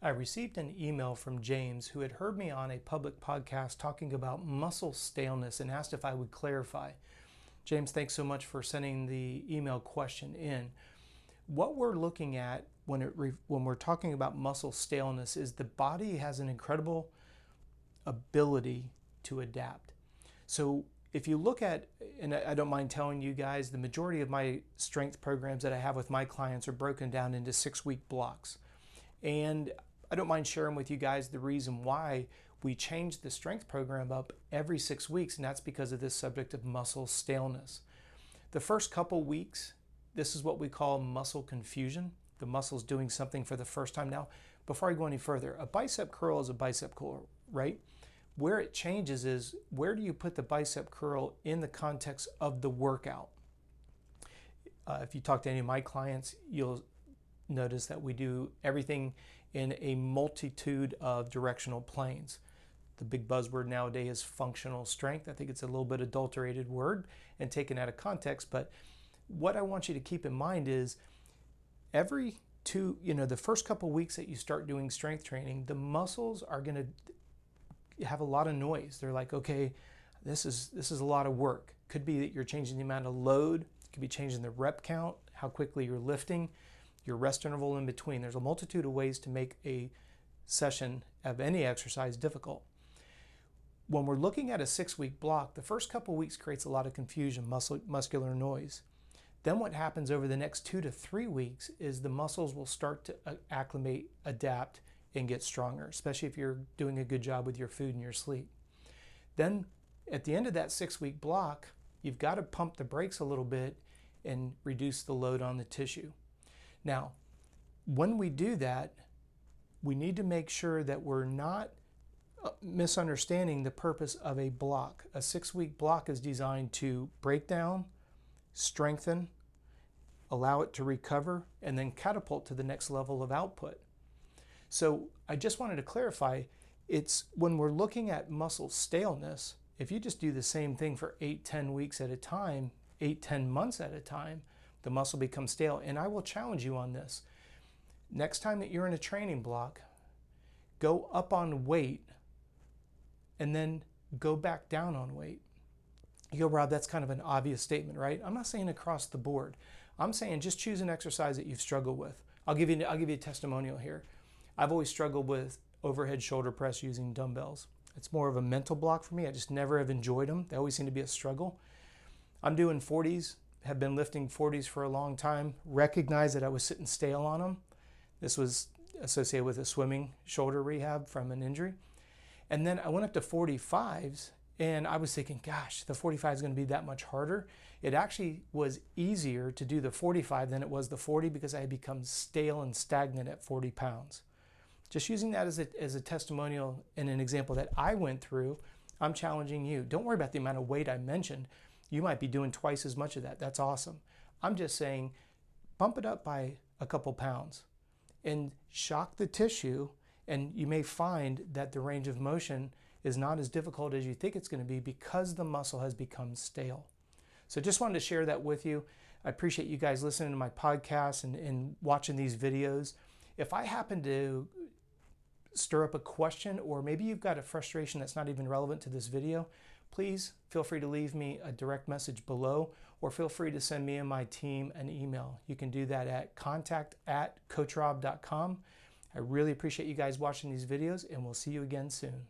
I received an email from James who had heard me on a public podcast talking about muscle staleness and asked if I would clarify. James, thanks so much for sending the email question in. What we're looking at when we're talking about muscle staleness is the body has an incredible ability to adapt. So if you look at, and I don't mind telling you guys, the majority of my strength programs that I have with my clients are broken down into 6-week blocks. And I don't mind sharing with you guys the reason why we changed the strength program up every 6 weeks, and that's because of this subject of muscle staleness. The first couple weeks, this is what we call muscle confusion. The muscle's doing something for the first time. Now, before I go any further, a bicep curl is a bicep curl, right? Where it changes is, where do you put the bicep curl in the context of the workout? If you talk to any of my clients, you'll notice that we do everything in a multitude of directional planes. The big buzzword nowadays is functional strength. I think it's a little bit adulterated word and taken out of context, but what I want you to keep in mind is the first couple weeks that you start doing strength training, the muscles are going to have a lot of noise. They're like, okay, this is a lot of work. Could be that you're changing the amount of load. It could be changing the rep count, how quickly you're lifting, your rest interval in between. There's a multitude of ways to make a session of any exercise difficult. When we're looking at a 6-week block, the first couple weeks creates a lot of confusion, muscular noise. Then what happens over the next 2 to 3 weeks is the muscles will start to acclimate, adapt, and get stronger, especially if you're doing a good job with your food and your sleep. Then at the end of that 6-week block, you've got to pump the brakes a little bit and reduce the load on the tissue. Now, when we do that, we need to make sure that we're not misunderstanding the purpose of a block. A 6-week block is designed to break down, strengthen, allow it to recover, and then catapult to the next level of output. So I just wanted to clarify, it's when we're looking at muscle staleness, if you just do the same thing for 8-10 weeks at a time, 8-10 months at a time, the muscle becomes stale. And I will challenge you on this. Next time that you're in a training block, go up on weight and then go back down on weight. You go, Rob, that's kind of an obvious statement, right? I'm not saying across the board. I'm saying just choose an exercise that you've struggled with. I'll give you a testimonial here. I've always struggled with overhead shoulder press using dumbbells. It's more of a mental block for me. I just never have enjoyed them. They always seem to be a struggle. I'm doing 40s, have been lifting 40s for a long time, recognized that I was sitting stale on them. This was associated with a swimming shoulder rehab from an injury. And then I went up to 45s and I was thinking, gosh, the 45 is going to be that much harder. It actually was easier to do the 45 than it was the 40 because I had become stale and stagnant at 40 pounds. Just using that as a testimonial and an example that I went through, I'm challenging you. Don't worry about the amount of weight I mentioned. You might be doing twice as much of that. That's awesome. I'm just saying, bump it up by a couple pounds and shock the tissue, and you may find that the range of motion is not as difficult as you think it's going to be because the muscle has become stale. So just wanted to share that with you. I appreciate you guys listening to my podcast and watching these videos. If I happen to stir up a question, or maybe you've got a frustration that's not even relevant to this video, please feel free to leave me a direct message below, or feel free to send me and my team an email. You can do that at contact@coachrobb.com. I really appreciate you guys watching these videos, and we'll see you again soon.